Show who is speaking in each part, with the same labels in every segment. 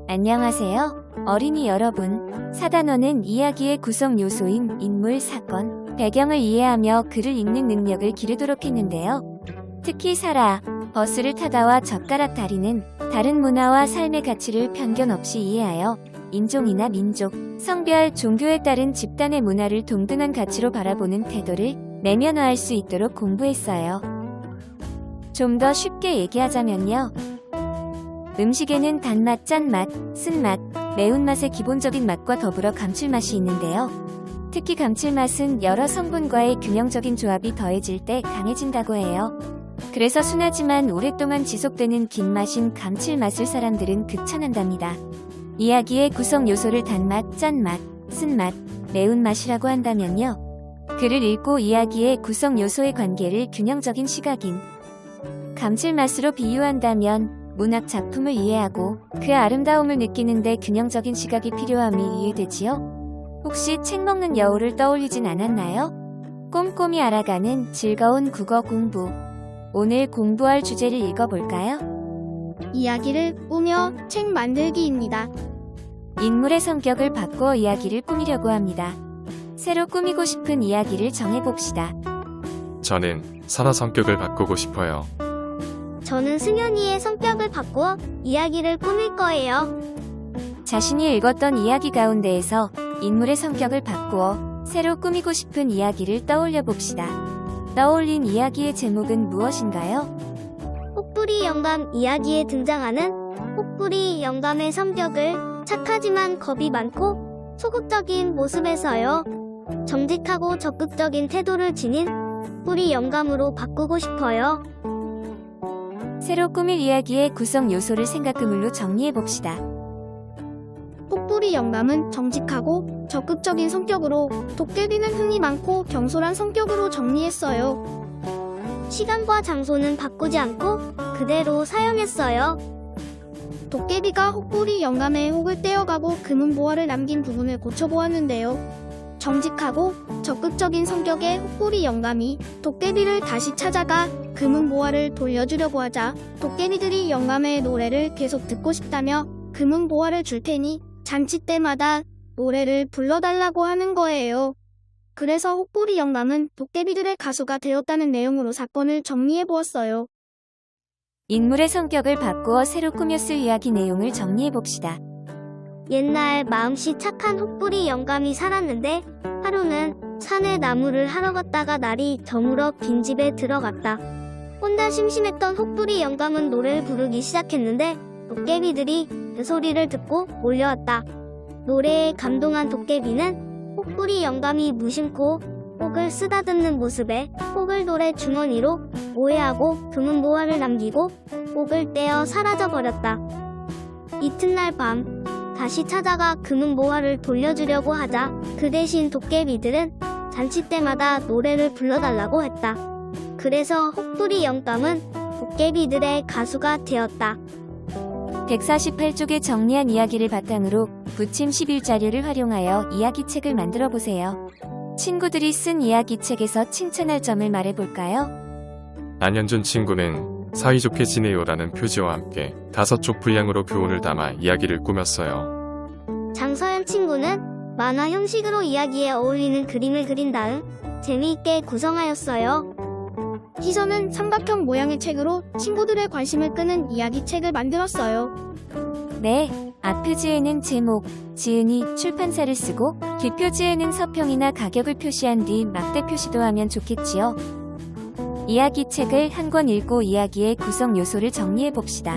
Speaker 1: 안녕하세요. 어린이 여러분. 사단원은 이야기의 구성 요소인 인물, 사건, 배경을 이해하며 글을 읽는 능력을 기르도록 했는데요. 특히 사라, 버스를 타다와 젓가락 다리는 다른 문화와 삶의 가치를 편견 없이 이해하여 인종이나 민족, 성별, 종교에 따른 집단의 문화를 동등한 가치로 바라보는 태도를 내면화할 수 있도록 공부했어요. 좀 더 쉽게 얘기하자면요. 음식에는 단맛, 짠맛, 쓴맛, 매운맛의 기본적인 맛과 더불어 감칠맛이 있는데요. 특히 감칠맛은 여러 성분과의 균형적인 조합이 더해질 때 강해진다고 해요. 그래서 순하지만 오랫동안 지속되는 긴 맛인 감칠맛을 사람들은 극찬한답니다. 이야기의 구성 요소를 단맛, 짠맛, 쓴맛, 매운맛이라고 한다면요. 글을 읽고 이야기의 구성 요소의 관계를 균형적인 시각인 감칠맛으로 비유한다면 문학 작품을 이해하고 그 아름다움을 느끼는데 균형적인 시각이 필요함이 이해되지요? 혹시 책 먹는 여우를 떠올리진 않았나요? 꼼꼼히 알아가는 즐거운 국어 공부. 오늘 공부할 주제를 읽어볼까요?
Speaker 2: 이야기를 꾸며 책 만들기입니다.
Speaker 1: 인물의 성격을 바꿔 이야기를 꾸미려고 합니다. 새로 꾸미고 싶은 이야기를 정해봅시다.
Speaker 3: 저는 사라 성격을 바꾸고 싶어요.
Speaker 2: 저는 승현이의 성격을 바꾸어 이야기를 꾸밀 거예요.
Speaker 1: 자신이 읽었던 이야기 가운데에서 인물의 성격을 바꾸어 새로 꾸미고 싶은 이야기를 떠올려 봅시다. 떠올린 이야기의 제목은 무엇인가요?
Speaker 2: 혹부리 영감 이야기에 등장하는 혹부리 영감의 성격을 착하지만 겁이 많고 소극적인 모습에서요. 정직하고 적극적인 태도를 지닌 혹부리 영감으로 바꾸고 싶어요.
Speaker 1: 새로 꾸밀 이야기의 구성 요소를 생각그물로 정리해봅시다.
Speaker 2: 혹부리 영감은 정직하고 적극적인 성격으로, 도깨비는 흥이 많고 경솔한 성격으로 정리했어요. 시간과 장소는 바꾸지 않고 그대로 사용했어요. 도깨비가 혹부리 영감의 혹을 떼어가고 금은보화를 남긴 부분을 고쳐보았는데요. 정직하고 적극적인 성격의 혹부리 영감이 도깨비를 다시 찾아가 금은보화를 돌려주려고 하자 도깨비들이 영감의 노래를 계속 듣고 싶다며 금은보화를 줄 테니 잔치 때마다 노래를 불러달라고 하는 거예요. 그래서 혹부리 영감은 도깨비들의 가수가 되었다는 내용으로 사건을 정리해보았어요.
Speaker 1: 인물의 성격을 바꾸어 새로 꾸며 쓸 이야기 내용을 정리해봅시다.
Speaker 2: 옛날 마음씨 착한 혹부리 영감이 살았는데 하루는 산에 나무를 하러 갔다가 날이 저물어 빈집에 들어갔다. 혼자 심심했던 혹부리 영감은 노래를 부르기 시작했는데 도깨비들이 그 소리를 듣고 몰려왔다. 노래에 감동한 도깨비는 혹부리 영감이 무심코 혹을 쓰다듬는 모습에 혹을 노래 주머니로 오해하고 금은보화를 남기고 혹을 떼어 사라져버렸다. 이튿날 밤 다시 찾아가 금은보화를 돌려주려고 하자 그 대신 도깨비들은 잔치 때마다 노래를 불러달라고 했다. 그래서 혹부리 영감은 도깨비들의 가수가 되었다.
Speaker 1: 148쪽에 정리한 이야기를 바탕으로 부침 11자료를 활용하여 이야기책을 만들어 보세요. 친구들이 쓴 이야기책에서 칭찬할 점을 말해볼까요?
Speaker 3: 안현준 친구는 사이좋게 지내요라는 표지와 함께 5쪽 분량으로 교훈을 담아 이야기를 꾸몄어요.
Speaker 2: 장서연 친구는 만화 형식으로 이야기에 어울리는 그림을 그린 다음 재미있게 구성하였어요. 희선은 삼각형 모양의 책으로 친구들의 관심을 끄는 이야기책을 만들었어요.
Speaker 1: 네, 앞표지에는 제목, 지은이 출판사를 쓰고 뒷표지에는 서평이나 가격을 표시한 뒤 막대 표시도 하면 좋겠지요. 이야기책을 한 권 읽고 이야기의 구성 요소를 정리해봅시다.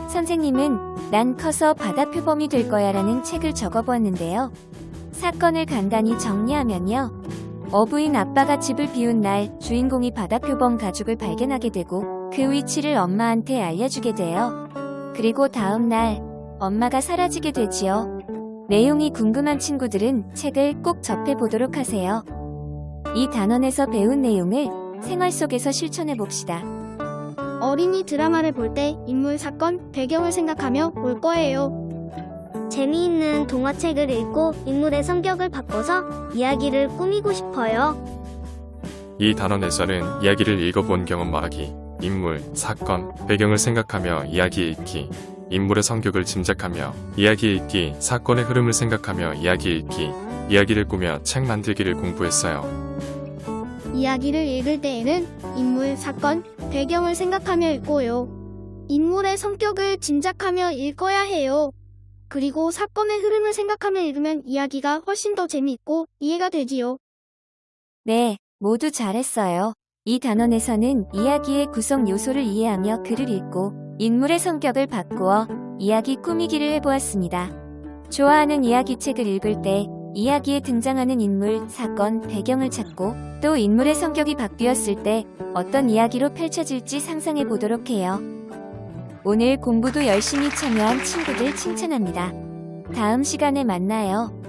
Speaker 1: 선생님은 난 커서 바다표범이 될 거야 라는 책을 적어보았는데요. 사건을 간단히 정리하면요. 어부인 아빠가 집을 비운 날 주인공이 바다표범 가죽을 발견하게 되고 그 위치를 엄마한테 알려주게 돼요. 그리고 다음 날 엄마가 사라지게 되지요. 내용이 궁금한 친구들은 책을 꼭 접해보도록 하세요. 이 단원에서 배운 내용을 생활 속에서 실천해봅시다.
Speaker 2: 어린이 드라마를 볼 때 인물, 사건, 배경을 생각하며 볼 거예요. 재미있는 동화책을 읽고 인물의 성격을 바꿔서 이야기를 꾸미고 싶어요.
Speaker 3: 이 단원에서는 이야기를 읽어본 경험 말하기, 인물, 사건, 배경을 생각하며 이야기 읽기, 인물의 성격을 짐작하며 이야기 읽기, 사건의 흐름을 생각하며 이야기 읽기, 이야기를 꾸며 책 만들기를 공부했어요.
Speaker 2: 이야기를 읽을 때에는 인물, 사건, 배경을 생각하며 읽고요. 인물의 성격을 짐작하며 읽어야 해요. 그리고 사건의 흐름을 생각하며 읽으면 이야기가 훨씬 더 재미있고 이해가 되지요.
Speaker 1: 네, 모두 잘했어요. 이 단원에서는 이야기의 구성 요소를 이해하며 글을 읽고 인물의 성격을 바꾸어 이야기 꾸미기를 해보았습니다. 좋아하는 이야기책을 읽을 때 이야기에 등장하는 인물, 사건, 배경을 찾고 또 인물의 성격이 바뀌었을 때 어떤 이야기로 펼쳐질지 상상해 보도록 해요. 오늘 공부도 열심히 참여한 친구들 칭찬합니다. 다음 시간에 만나요.